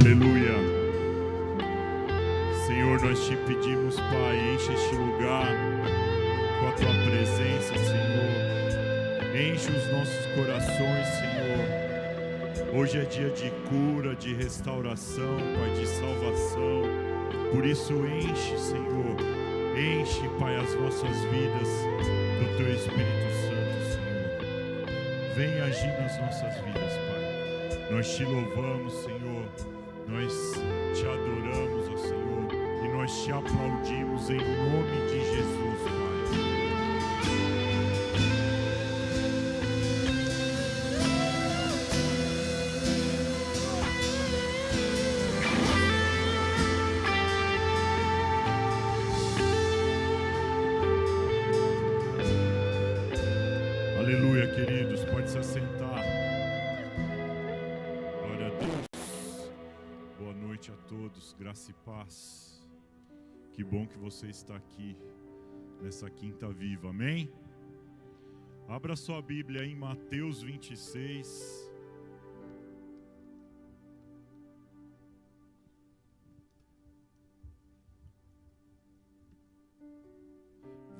Aleluia. Senhor, nós te pedimos, Pai, enche este lugar com a Tua presença, Senhor. Enche os nossos corações, Senhor. Hoje é dia de cura, de restauração, Pai, de salvação. Por isso enche, Senhor. Enche, Pai, as nossas vidas do Teu Espírito Santo, Senhor. Vem agir nas nossas vidas, Pai. Nós te louvamos, Senhor. Nós te adoramos, ó Senhor, e nós te aplaudimos em nome de Jesus, Pai. Aleluia, queridos, pode se assentar. Glória a Deus. Boa noite a todos, graça e paz. Que bom que você está aqui nessa quinta viva, amém? Abra sua Bíblia em Mateus 26.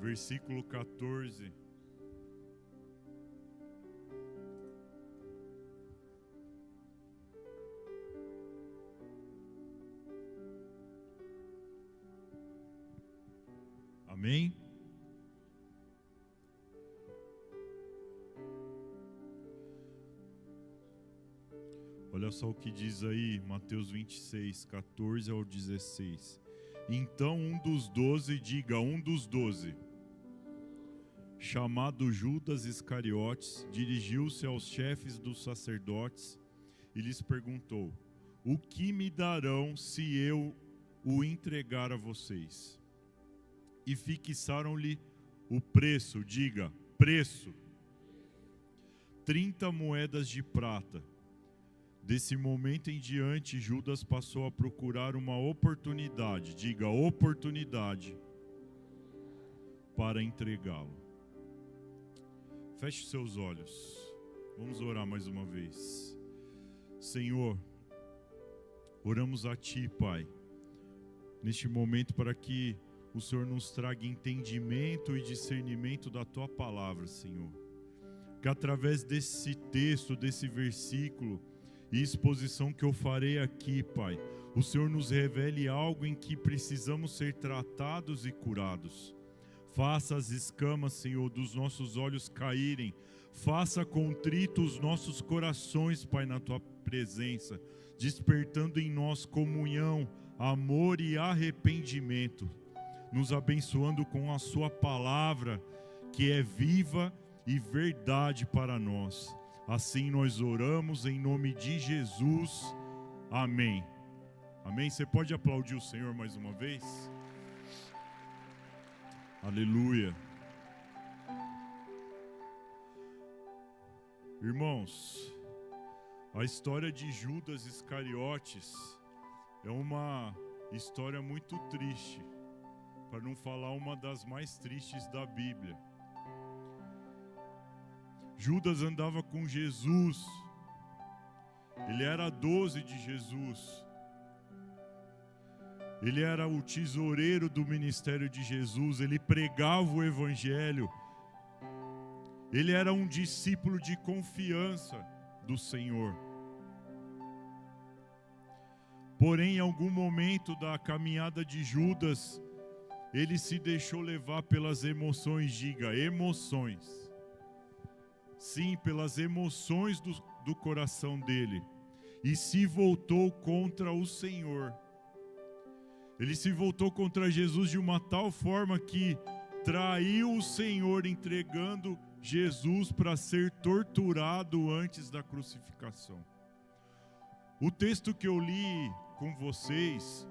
Versículo 14. Amém? Olha só o que diz aí, Mateus 26, 14 ao 16. Então um dos 12, diga um dos 12, chamado Judas Iscariotes, dirigiu-se aos chefes dos sacerdotes e lhes perguntou: o que me darão se eu o entregar a vocês? E fixaram-lhe o preço, diga, preço, 30 moedas de prata. Desse momento em diante, Judas passou a procurar uma oportunidade, diga, oportunidade, para entregá-lo. Feche seus olhos, vamos orar mais uma vez. Senhor, oramos a Ti, Pai, neste momento para que o Senhor nos traga entendimento e discernimento da Tua palavra, Senhor. Que através desse texto, desse versículo e exposição que eu farei aqui, Pai, o Senhor nos revele algo em que precisamos ser tratados e curados. Faça as escamas, Senhor, dos nossos olhos caírem. Faça contrito os nossos corações, Pai, na Tua presença, despertando em nós comunhão, amor e arrependimento, nos abençoando com a Sua palavra, que é viva e verdade para nós. Assim nós oramos em nome de Jesus. Amém. Amém. Você pode aplaudir o Senhor mais uma vez? Aleluia. Irmãos, a história de Judas Iscariotes é uma história muito triste, para não falar uma das mais tristes da Bíblia. Judas andava com Jesus, ele era 12 de Jesus, ele era o tesoureiro do ministério de Jesus, ele pregava o Evangelho, ele era um discípulo de confiança do Senhor. Porém, em algum momento da caminhada de Judas, ele se deixou levar pelas emoções, diga, emoções. Sim, pelas emoções do coração dele. E se voltou contra o Senhor. Ele se voltou contra Jesus de uma tal forma que traiu o Senhor, entregando Jesus para ser torturado antes da crucificação. O texto que eu li com vocês,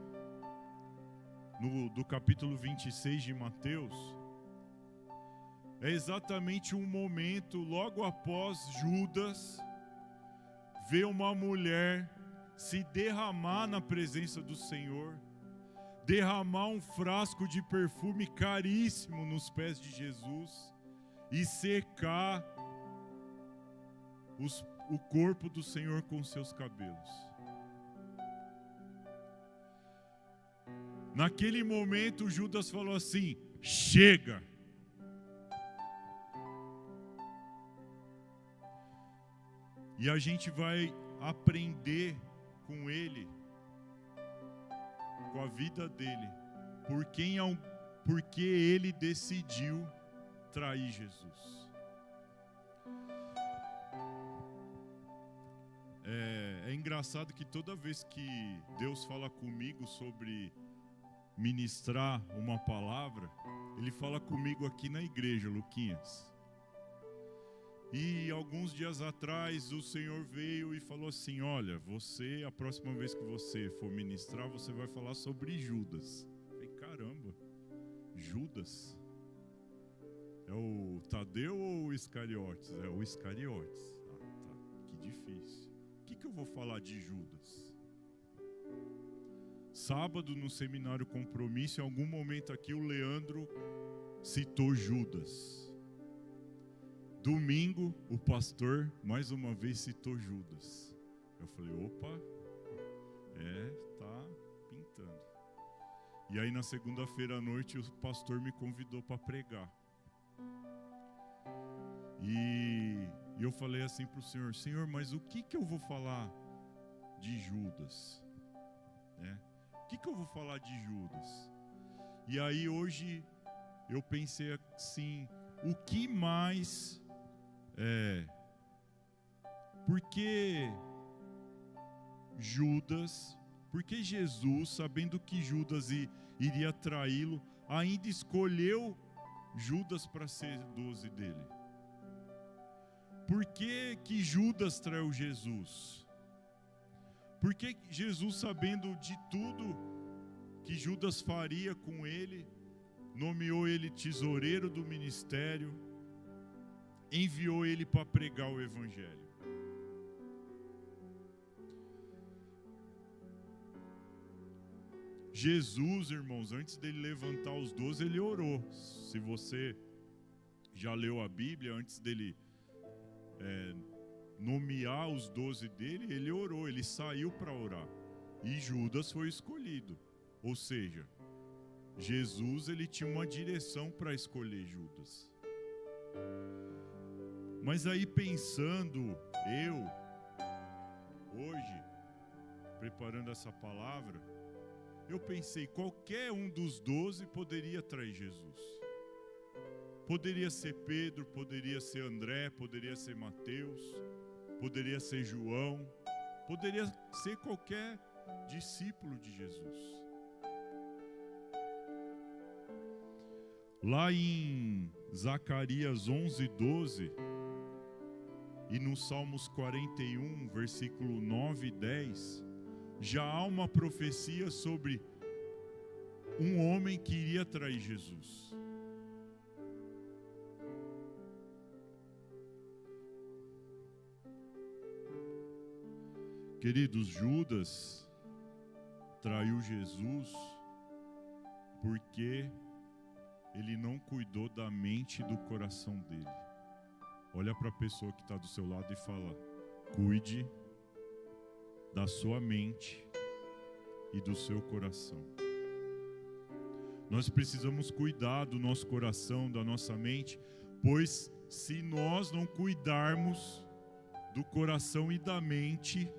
do capítulo 26 de Mateus, é exatamente um momento logo após Judas ver uma mulher se derramar na presença do Senhor, derramar um frasco de perfume caríssimo nos pés de Jesus e secar o corpo do Senhor com seus cabelos. Naquele momento, Judas falou assim: chega. E a gente vai aprender com ele, com a vida dele, porque ele decidiu trair Jesus. É engraçado que toda vez que Deus fala comigo sobre ministrar uma palavra, Ele fala comigo aqui na igreja, Luquinhas. E alguns dias atrás o Senhor veio e falou assim: olha, você, a próxima vez que você for ministrar, você vai falar sobre Judas. Eu falei: caramba, Judas? É o Tadeu ou o Iscariotes? É o Iscariotes. Ah, tá, que difícil. O que eu vou falar de Judas? Sábado, no seminário Compromisso, em algum momento aqui o Leandro citou Judas. Domingo, o pastor mais uma vez citou Judas. Eu falei: opa, tá pintando. E aí na segunda-feira à noite o pastor me convidou para pregar. E eu falei assim para o Senhor: Senhor, mas o que eu vou falar de Judas? O que eu vou falar de Judas? E aí hoje eu pensei assim: o que mais... Porque Jesus, sabendo que Judas iria traí-lo, ainda escolheu Judas para ser 12 dele? Por que Judas traiu Jesus? Porque Jesus, sabendo de tudo que Judas faria com ele, nomeou ele tesoureiro do ministério, enviou ele para pregar o evangelho. Jesus, irmãos, antes dele levantar os 12, ele orou. Se você já leu a Bíblia, antes dele nomear os 12 dele, ele orou, ele saiu para orar. E Judas foi escolhido. Ou seja, Jesus, ele tinha uma direção para escolher Judas. Mas aí pensando, hoje, preparando essa palavra, eu pensei: qualquer um dos 12 poderia trair Jesus. Poderia ser Pedro, poderia ser André, poderia ser Mateus, poderia ser João, poderia ser qualquer discípulo de Jesus. Lá em Zacarias 11:12 e no Salmos 41, versículo 9 e 10, já há uma profecia sobre um homem que iria trair Jesus. Queridos, Judas traiu Jesus porque ele não cuidou da mente e do coração dele. Olha para a pessoa que está do seu lado e fala: cuide da sua mente e do seu coração. Nós precisamos cuidar do nosso coração, da nossa mente, pois se nós não cuidarmos do coração e da mente,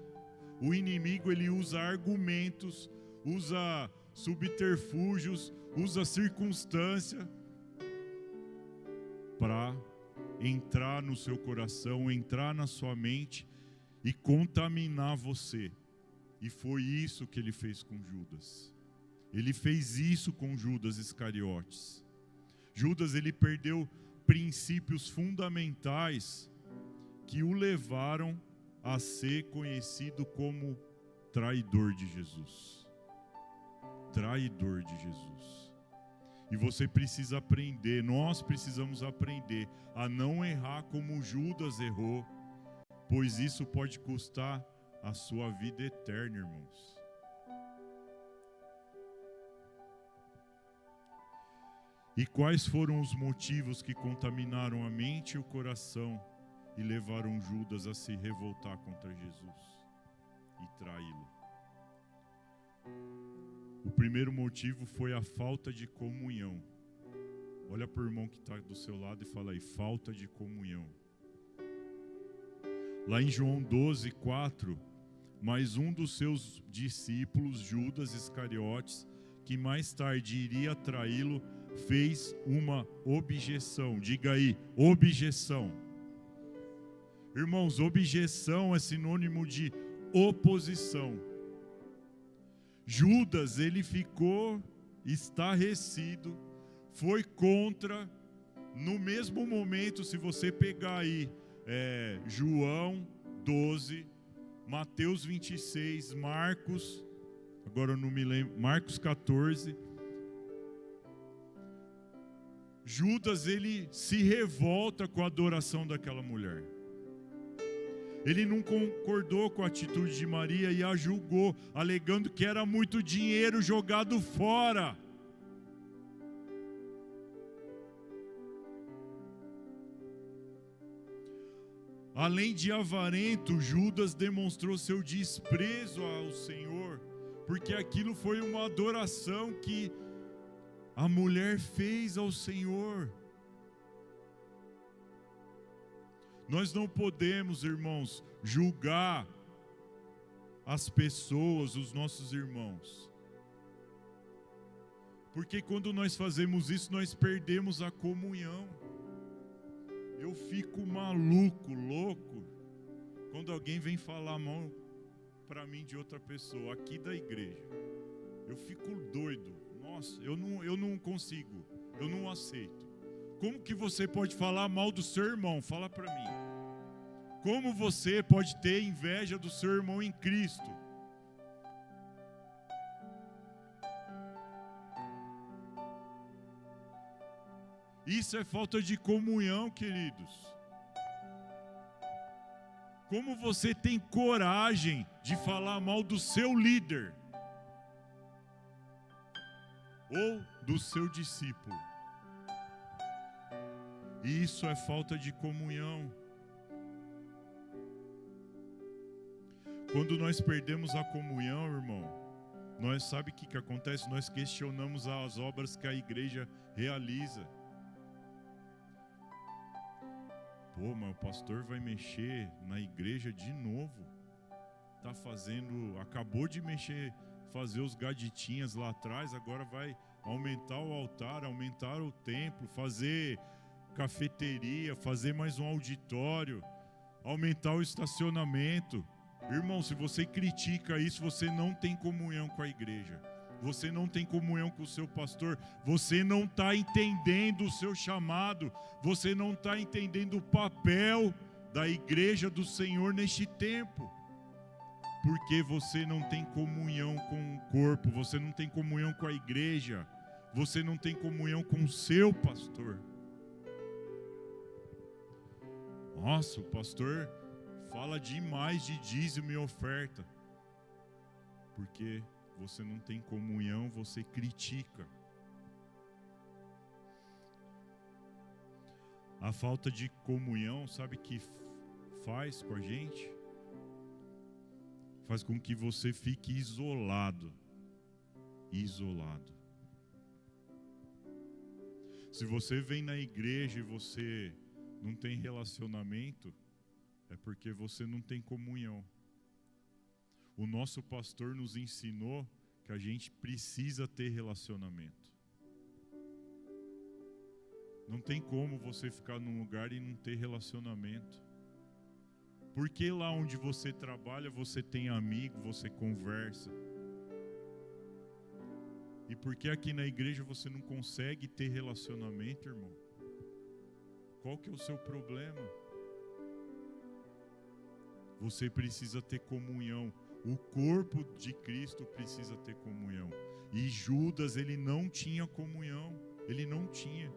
o inimigo, ele usa argumentos, usa subterfúgios, usa circunstância para entrar no seu coração, entrar na sua mente e contaminar você. E foi isso que ele fez com Judas. Ele fez isso com Judas Iscariotes. Judas, ele perdeu princípios fundamentais que o levaram a ser conhecido como traidor de Jesus. Traidor de Jesus. E você precisa aprender, nós precisamos aprender a não errar como Judas errou, pois isso pode custar a sua vida eterna, irmãos. E quais foram os motivos que contaminaram a mente e o coração e levaram Judas a se revoltar contra Jesus e traí-lo? primeiro motivo foi a falta de comunhão. Olha para o irmão que está do seu lado e fala aí, falta de comunhão. Lá em João 12:4, mas um dos seus discípulos, Judas Iscariotes, que mais tarde iria traí-lo, fez uma objeção. Diga aí, objeção. Irmãos, objeção é sinônimo de oposição. Judas, ele ficou estarrecido, foi contra. No mesmo momento, se você pegar aí João 12, Mateus 26, Marcos, agora eu não me lembro, Marcos 14, Judas, ele se revolta com a adoração daquela mulher. Ele não concordou com a atitude de Maria e a julgou, alegando que era muito dinheiro jogado fora. Além de avarento, Judas demonstrou seu desprezo ao Senhor, porque aquilo foi uma adoração que a mulher fez ao Senhor. Nós não podemos, irmãos, julgar as pessoas, os nossos irmãos. Porque quando nós fazemos isso, nós perdemos a comunhão. Eu fico maluco, louco, quando alguém vem falar mal para mim de outra pessoa, aqui da igreja. Eu fico doido. Nossa, eu não consigo, eu não aceito. Como que você pode falar mal do seu irmão? Fala para mim. Como você pode ter inveja do seu irmão em Cristo? Isso é falta de comunhão, queridos. Como você tem coragem de falar mal do seu líder? Ou do seu discípulo? Isso é falta de comunhão. Quando nós perdemos a comunhão, irmão, nós sabe o que acontece? Nós questionamos as obras que a igreja realiza. Pô, mas o pastor vai mexer na igreja de novo. Tá fazendo, acabou de mexer, fazer os gaditinhas lá atrás, agora vai aumentar o altar, aumentar o templo, fazer cafeteria, fazer mais um auditório, aumentar o estacionamento. Irmão, se você critica isso, você não tem comunhão com a igreja. Você não tem comunhão com o seu pastor. Você não está entendendo o seu chamado. Você não está entendendo o papel da igreja do Senhor neste tempo. Porque você não tem comunhão com o corpo. Você não tem comunhão com a igreja. Você não tem comunhão com o seu pastor. Nossa, o pastor fala demais de dízimo e oferta. Porque você não tem comunhão, você critica. A falta de comunhão, sabe o que faz com a gente? Faz com que você fique isolado. Isolado. Se você vem na igreja e você não tem relacionamento, é porque você não tem comunhão. O nosso pastor nos ensinou que a gente precisa ter relacionamento. Não tem como você ficar num lugar e não ter relacionamento. Porque lá onde você trabalha, você tem amigo, você conversa. E por que aqui na igreja você não consegue ter relacionamento, irmão? Qual que é o seu problema? Você precisa ter comunhão. O corpo de Cristo precisa ter comunhão. E Judas, ele não tinha comunhão. Ele não tinha.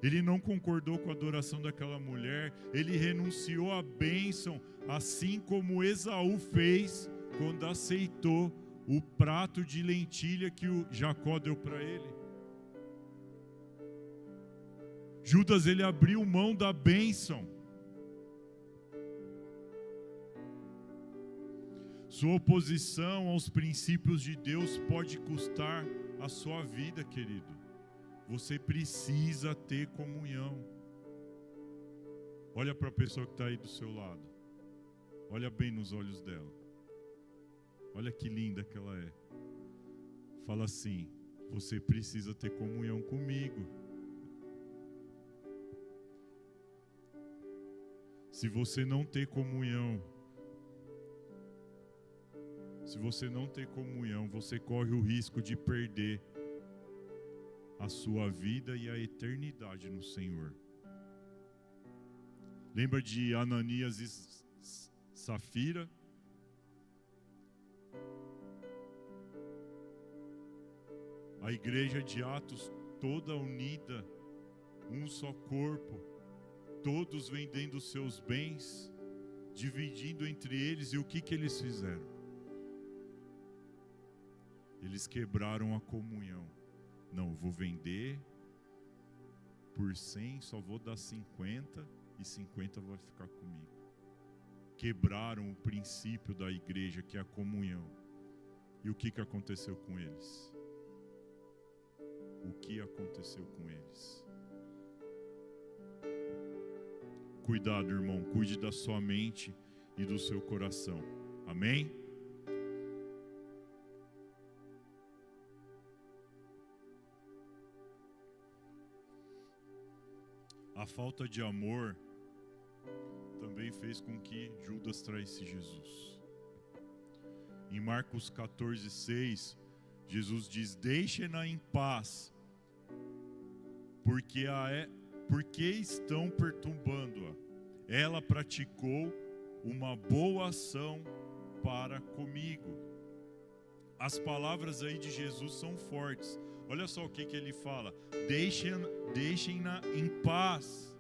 Ele não concordou com a adoração daquela mulher. Ele renunciou à bênção, assim como Esaú fez quando aceitou o prato de lentilha que o Jacó deu para ele. Judas, ele abriu mão da bênção. Sua oposição aos princípios de Deus pode custar a sua vida, querido. Você precisa ter comunhão. Olha para a pessoa que está aí do seu lado. Olha bem nos olhos dela. Olha que linda que ela é. Fala assim: você precisa ter comunhão comigo. Se você não ter comunhão, você corre o risco de perder a sua vida e a eternidade no Senhor. Lembra de Ananias e Safira? A igreja de Atos toda unida, um só corpo, todos vendendo seus bens, dividindo entre eles, e o que eles fizeram? Eles quebraram a comunhão. Não, eu vou vender por 100, só vou dar 50 e 50 vai ficar comigo. Quebraram o princípio da igreja, que é a comunhão. E o que aconteceu com eles? O que aconteceu com eles? Cuidado, irmão, cuide da sua mente e do seu coração. Amém? A falta de amor também fez com que Judas traísse Jesus. Em Marcos 14:6, Jesus diz: deixem-na em paz, porque estão perturbando-a. Ela praticou uma boa ação para comigo. As palavras aí de Jesus são fortes. Olha só o que ele fala: deixem-na em paz.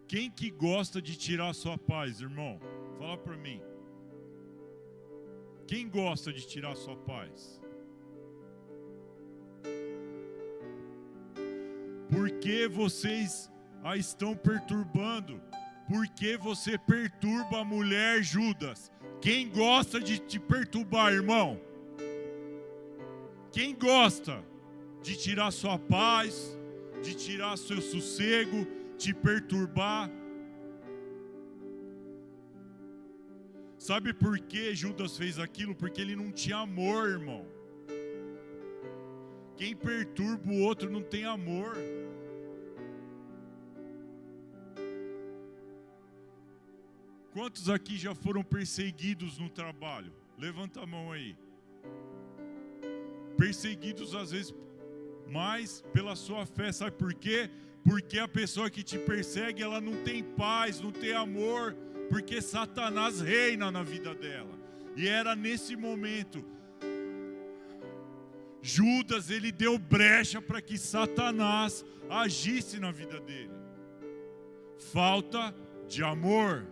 Quem que gosta de tirar a sua paz, irmão? Fala para mim. Quem gosta de tirar a sua paz? Por que vocês a estão perturbando? Por que você perturba a mulher, Judas? Quem gosta de te perturbar, irmão? Quem gosta de tirar sua paz, de tirar seu sossego, te perturbar? Sabe por que Judas fez aquilo? Porque ele não tinha amor, irmão. Quem perturba o outro não tem amor. Quantos aqui já foram perseguidos no trabalho? Levanta a mão aí. Perseguidos às vezes mais pela sua fé. Sabe por quê? Porque a pessoa que te persegue, ela não tem paz, não tem amor, porque Satanás reina na vida dela. E era nesse momento, Judas, ele deu brecha para que Satanás agisse na vida dele. Falta de amor.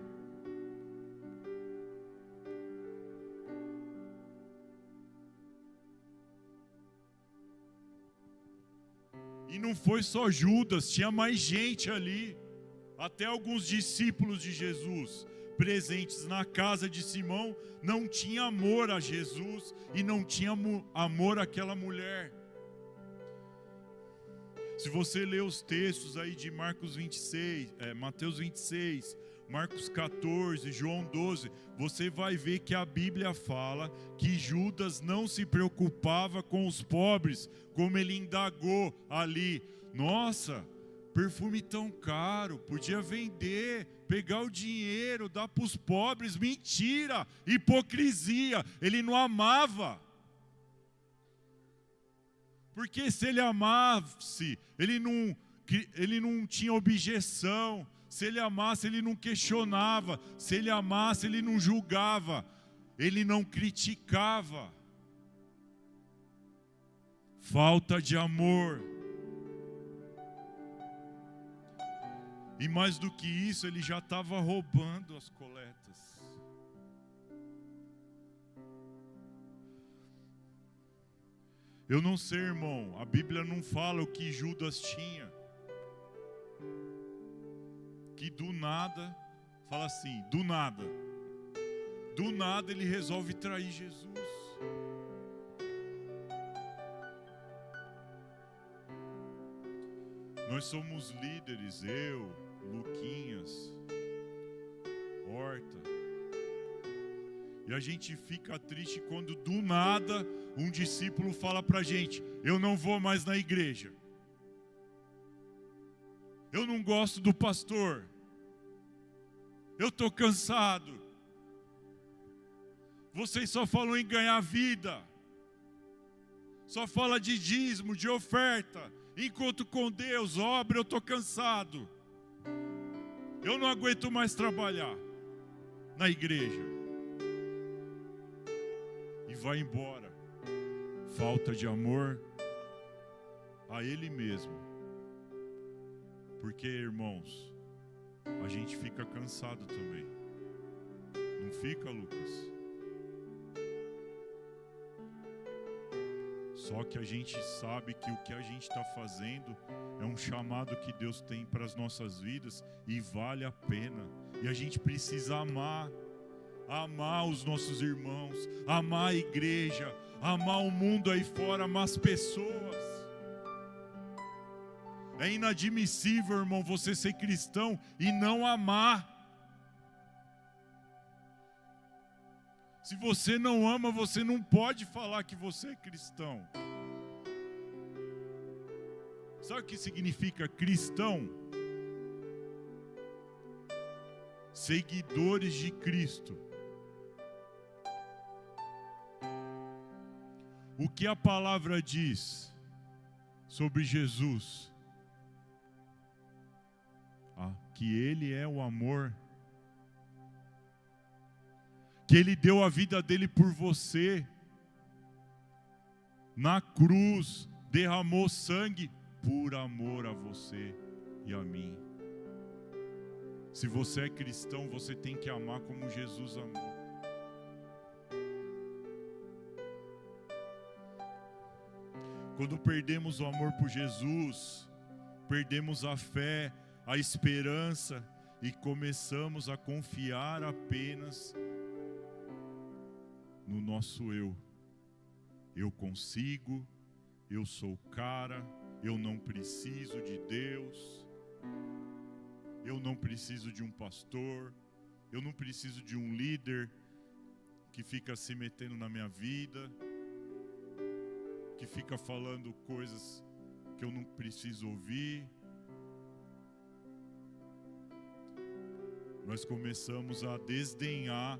E não foi só Judas, tinha mais gente ali. Até alguns discípulos de Jesus presentes na casa de Simão não tinham amor a Jesus e não tinham amor àquela mulher. Se você ler os textos aí de Mateus 26, Marcos 14, João 12, você vai ver que a Bíblia fala que Judas não se preocupava com os pobres, como ele indagou ali. Nossa, perfume tão caro, podia vender, pegar o dinheiro, dar para os pobres. Mentira, hipocrisia, ele não amava. Porque se ele amasse, ele não tinha objeção. Se ele amasse, ele não questionava. Se ele amasse, ele não julgava. Ele não criticava. Falta de amor. E mais do que isso, ele já estava roubando as coletas. Eu não sei, irmão, a Bíblia não fala o que Judas tinha, que do nada Fala assim, do nada ele resolve trair Jesus. Nós somos líderes, eu, Luquinhas, Horta, e a gente fica triste quando do nada um discípulo fala pra gente: eu não vou mais na igreja, eu não gosto do pastor, eu estou cansado, vocês só falam em ganhar vida, só fala de dízimo, de oferta, encontro com Deus, obra, eu estou cansado, eu não aguento mais trabalhar na igreja. E vai embora. Falta de amor a Ele mesmo. Porque, irmãos, a gente fica cansado também. Não fica, Lucas? Só que a gente sabe que o que a gente está fazendo é um chamado que Deus tem para as nossas vidas e vale a pena. E a gente precisa amar os nossos irmãos, amar a igreja, amar o mundo aí fora, amar as pessoas. É inadmissível, irmão, você ser cristão e não amar. Se você não ama, você não pode falar que você é cristão. Sabe o que significa cristão? Seguidores de Cristo. O que a palavra diz sobre Jesus? Que Ele é o amor. Que Ele deu a vida dele por você. Na cruz, derramou sangue por amor a você e a mim. Se você é cristão, você tem que amar como Jesus amou. Quando perdemos o amor por Jesus, perdemos a fé, a esperança e começamos a confiar apenas no nosso eu. Eu consigo, eu sou o cara, eu não preciso de Deus, eu não preciso de um pastor, eu não preciso de um líder que fica se metendo na minha vida, que fica falando coisas que eu não preciso ouvir. Nós começamos a desdenhar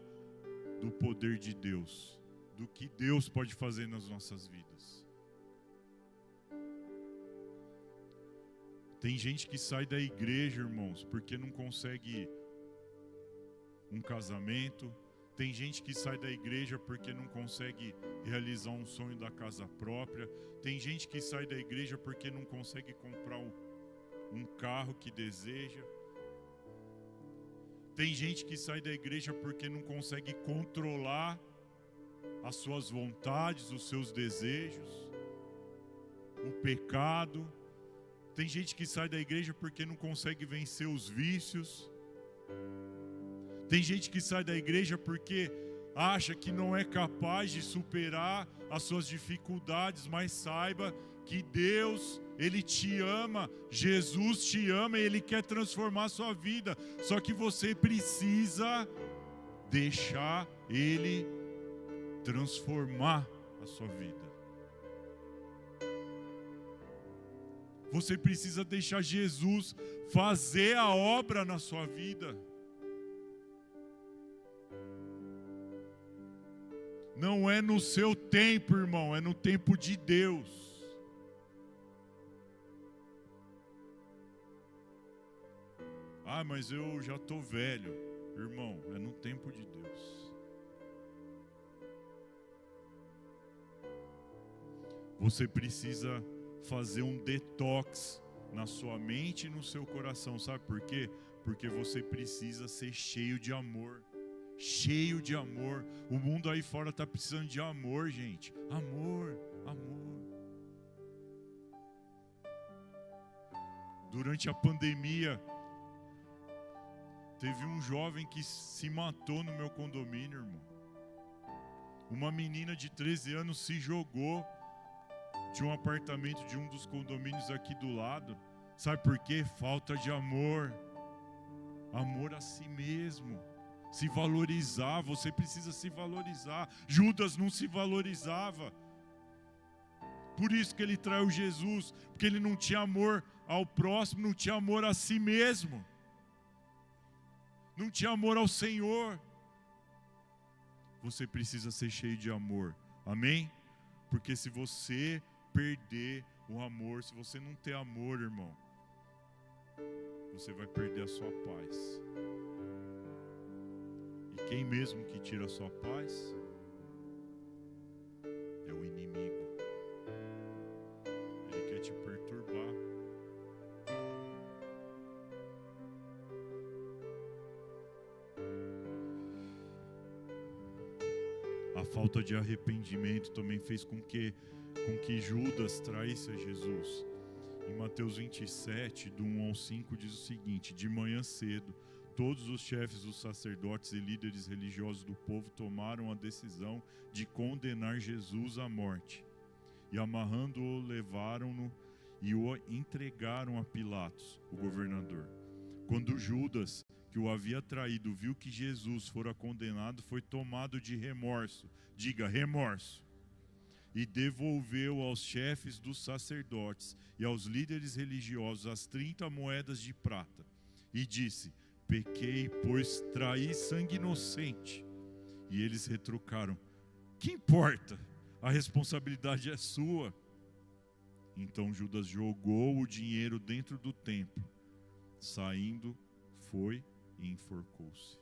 do poder de Deus, do que Deus pode fazer nas nossas vidas. Tem gente que sai da igreja, irmãos, porque não consegue um casamento. Tem gente que sai da igreja porque não consegue realizar um sonho da casa própria. Tem gente que sai da igreja porque não consegue comprar um carro que deseja. Tem gente que sai da igreja porque não consegue controlar as suas vontades, os seus desejos, o pecado. Tem gente que sai da igreja porque não consegue vencer os vícios. Tem gente que sai da igreja porque acha que não é capaz de superar as suas dificuldades, mas saiba que Deus, Ele te ama, Jesus te ama e Ele quer transformar a sua vida. Só que você precisa deixar Ele transformar a sua vida. Você precisa deixar Jesus fazer a obra na sua vida. Não é no seu tempo, irmão, é no tempo de Deus. Ah, mas eu já estou velho. Irmão, é no tempo de Deus. Você precisa fazer um detox na sua mente e no seu coração. Sabe por quê? Porque você precisa ser cheio de amor. Cheio de amor. O mundo aí fora está precisando de amor, gente. Amor, amor. Durante a pandemia, Teve um jovem que se matou no meu condomínio, irmão. Uma menina de 13 anos se jogou de um apartamento de um dos condomínios aqui do lado. Sabe por quê? Falta de amor. Amor a si mesmo. Se valorizar, você precisa se valorizar. Judas não se valorizava. Por isso que ele traiu Jesus, porque ele não tinha amor ao próximo, não tinha amor a si mesmo. Não tinha amor ao Senhor. Você precisa ser cheio de amor. Amém? Porque se você perder o amor, se você não ter amor, irmão, você vai perder a sua paz. E quem mesmo que tira a sua paz é o inimigo. Ele quer te perturbar. A falta de arrependimento também fez com que Judas traísse a Jesus. Em Mateus 27, do 1 ao 5, diz o seguinte: de manhã cedo, todos os chefes dos sacerdotes e líderes religiosos do povo tomaram a decisão de condenar Jesus à morte. E amarrando-o, levaram-no e o entregaram a Pilatos, o governador. Quando Judas, que o havia traído, viu que Jesus fora condenado, foi tomado de remorso. Diga, remorso. E devolveu aos chefes dos sacerdotes e aos líderes religiosos as 30 moedas de prata. E disse: pequei, pois traí sangue inocente. E eles retrucaram: que importa? A responsabilidade é sua. Então Judas jogou o dinheiro dentro do templo. Saindo, foi e enforcou-se.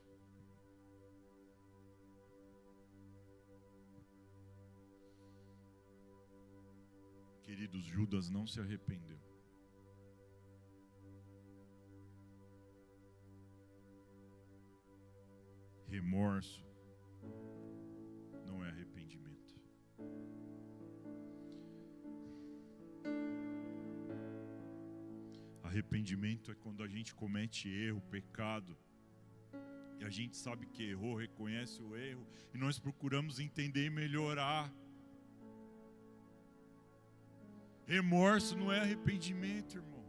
Queridos, Judas não se arrependeu. Remorso não é arrependimento. Arrependimento é quando a gente comete erro, pecado, e a gente sabe que errou, reconhece o erro, e nós procuramos entender e melhorar. Remorso não é arrependimento, irmão.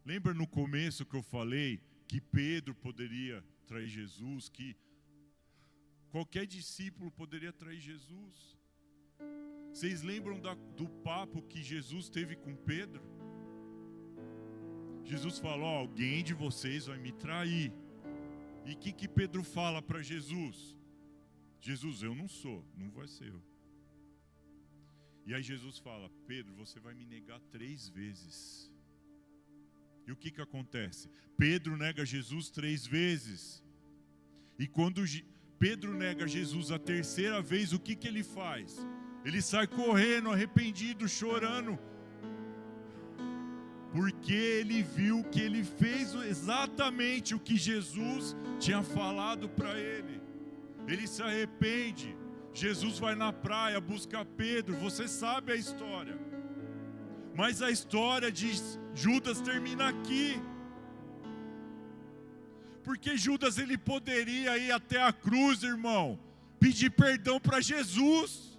Lembra no começo que eu falei que Pedro poderia trair Jesus, que qualquer discípulo poderia trair Jesus? Vocês lembram do papo que Jesus teve com Pedro? Jesus falou: alguém de vocês vai me trair. E o que Pedro fala para Jesus? Jesus, eu não sou, não vai ser eu. E aí Jesus fala: Pedro, você vai me negar 3 vezes. E o que acontece? Pedro nega Jesus 3 vezes. E quando Pedro nega Jesus a 3ª vez, o que ele faz? Ele sai correndo, arrependido, chorando. Porque ele viu que ele fez exatamente o que Jesus tinha falado para ele. Ele se arrepende. Jesus vai na praia, busca Pedro. Você sabe a história. Mas a história de Judas termina aqui. Porque Judas, ele poderia ir até a cruz, irmão, pedir perdão para Jesus.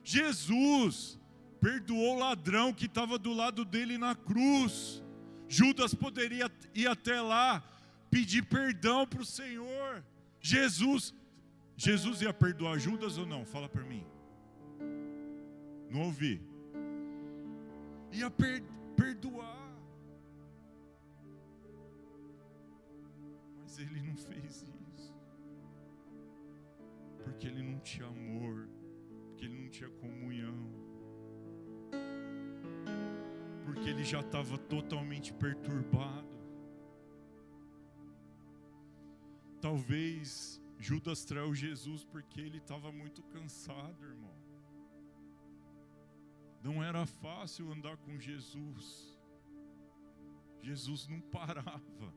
Jesus perdoou o ladrão que estava do lado dele na cruz. Judas poderia ir até lá, pedir perdão para o Senhor. Jesus ia perdoar Judas ou não? Fala para mim. Não ouvi. Ia perdoar. Mas ele não fez isso. Porque ele não tinha amor. Porque ele não tinha comunhão. Porque ele já estava totalmente perturbado. Talvez Judas traiu Jesus porque ele estava muito cansado, irmão. Não era fácil andar com Jesus. Jesus não parava.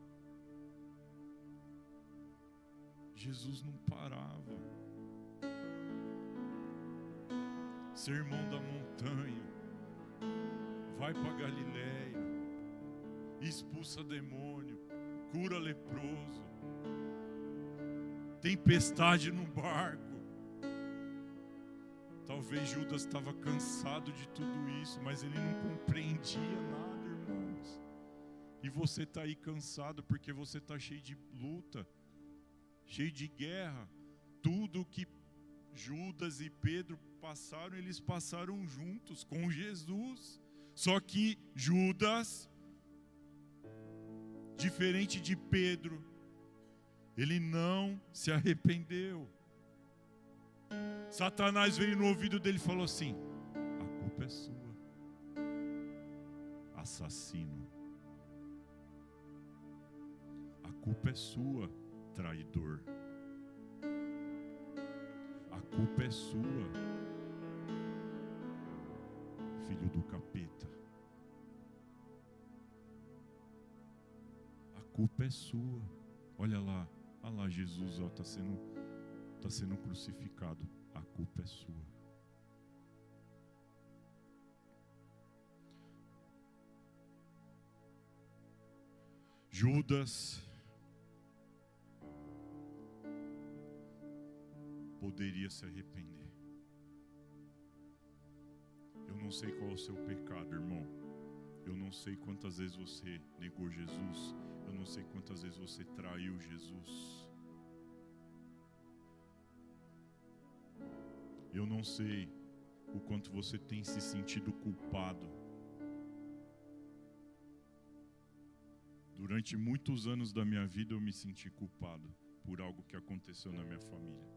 Jesus não parava. Sermão da montanha. vai para Galileia, expulsa demônio, cura leproso, tempestade no barco. Talvez Judas estava cansado de tudo isso, mas ele não compreendia nada, irmãos. E você está aí cansado porque você está cheio de luta, cheio de guerra. Tudo que Judas e Pedro passaram, eles passaram juntos com Jesus. Só que Judas, diferente de Pedro, ele não se arrependeu. Satanás veio no ouvido dele e falou assim: a culpa é sua, assassino. A culpa é sua, traidor. A culpa é sua, filho do capeta. A culpa é sua. Olha lá Jesus, está sendo crucificado. A culpa é sua. Judas poderia se arrepender. Eu não sei qual é o seu pecado, irmão. Eu não sei quantas vezes você negou Jesus. Eu não sei quantas vezes você traiu Jesus. Eu não sei o quanto você tem se sentido culpado. Durante muitos anos da minha vida eu me senti culpado por algo que aconteceu na minha família.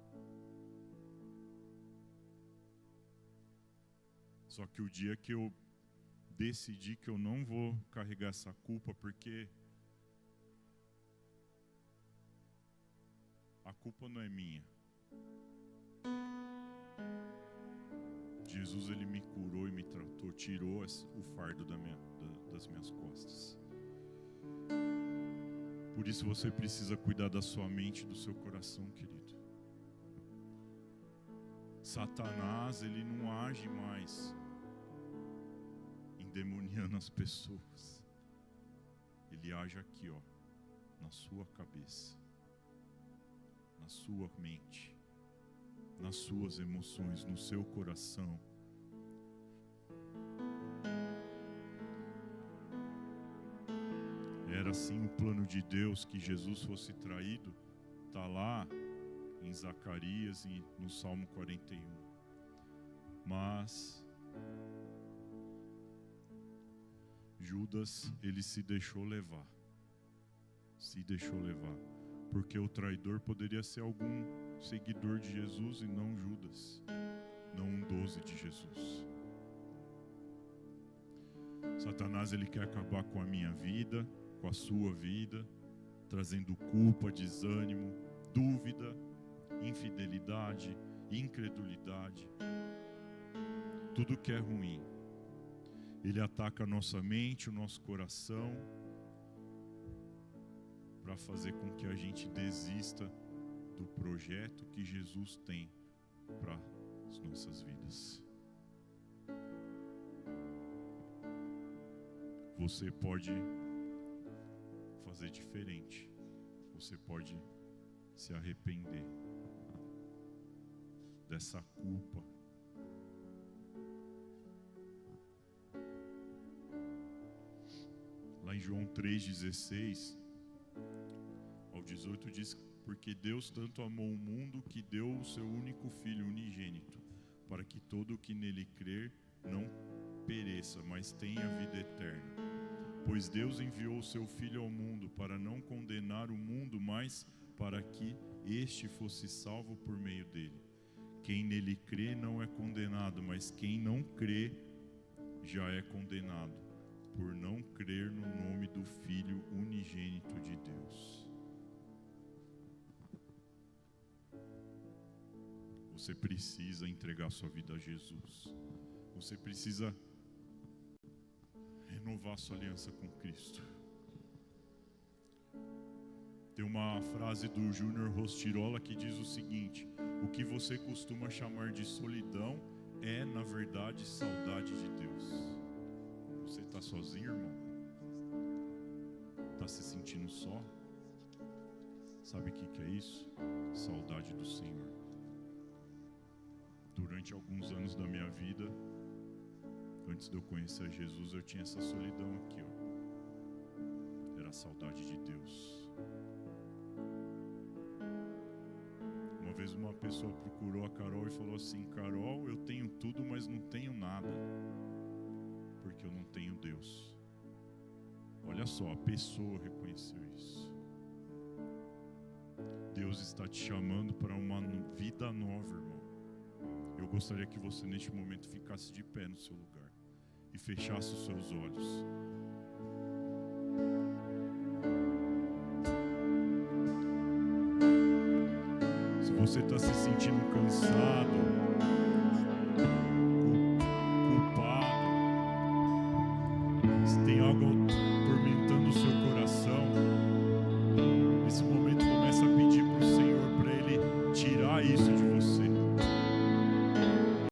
Só que o dia que eu decidi que eu não vou carregar essa culpa, porque a culpa não é minha. Jesus, ele me curou e me tratou, tirou o fardo das minhas costas. Por isso você precisa cuidar da sua mente e do seu coração, querido. Satanás, ele não age mais endemoniando as pessoas. Ele age aqui, ó, na sua cabeça, na sua mente, nas suas emoções, no seu coração. Era assim o plano de Deus, que Jesus fosse traído. Está lá em Zacarias e no Salmo 41. Mas Judas, ele se deixou levar. Porque o traidor poderia ser algum seguidor de Jesus e não Judas, não um 12 de Jesus. Satanás, ele quer acabar com a minha vida, com a sua vida, trazendo culpa, desânimo, dúvida, infidelidade, incredulidade, tudo que é ruim. Ele ataca a nossa mente, o nosso coração, para fazer com que a gente desista do projeto que Jesus tem para as nossas vidas. Você pode fazer diferente. Você pode se arrepender dessa culpa. Lá em João 3,16 ao 18 diz: porque Deus tanto amou o mundo que deu o seu único Filho unigênito, para que todo o que nele crer não pereça, mas tenha vida eterna. Pois Deus enviou o seu Filho ao mundo para não condenar o mundo, mas para que este fosse salvo por meio dele. Quem nele crê não é condenado, mas quem não crê já é condenado, por não crer no nome do Filho unigênito de Deus. Você precisa entregar sua vida a Jesus. Você precisa renovar sua aliança com Cristo. Tem uma frase do Júnior Rostirola que diz o seguinte: o que você costuma chamar de solidão é, na verdade, saudade de Deus. Você está sozinho, irmão? Está se sentindo só? Sabe o que é isso? Saudade do Senhor. Durante alguns anos da minha vida, antes de eu conhecer Jesus, eu tinha essa solidão aqui, ó. Era a saudade de Deus. Uma vez uma pessoa procurou a Carol e falou assim: Carol, eu tenho tudo, mas não tenho nada, porque eu não tenho Deus. Olha só, a pessoa reconheceu isso. Deus está te chamando para uma vida nova, irmão. Eu gostaria que você neste momento ficasse de pé no seu lugar e fechasse os seus olhos. Se você está se sentindo cansado, culpado, se tem algo atormentando o seu coração, nesse momento começa a pedir para o Senhor para Ele tirar isso de você.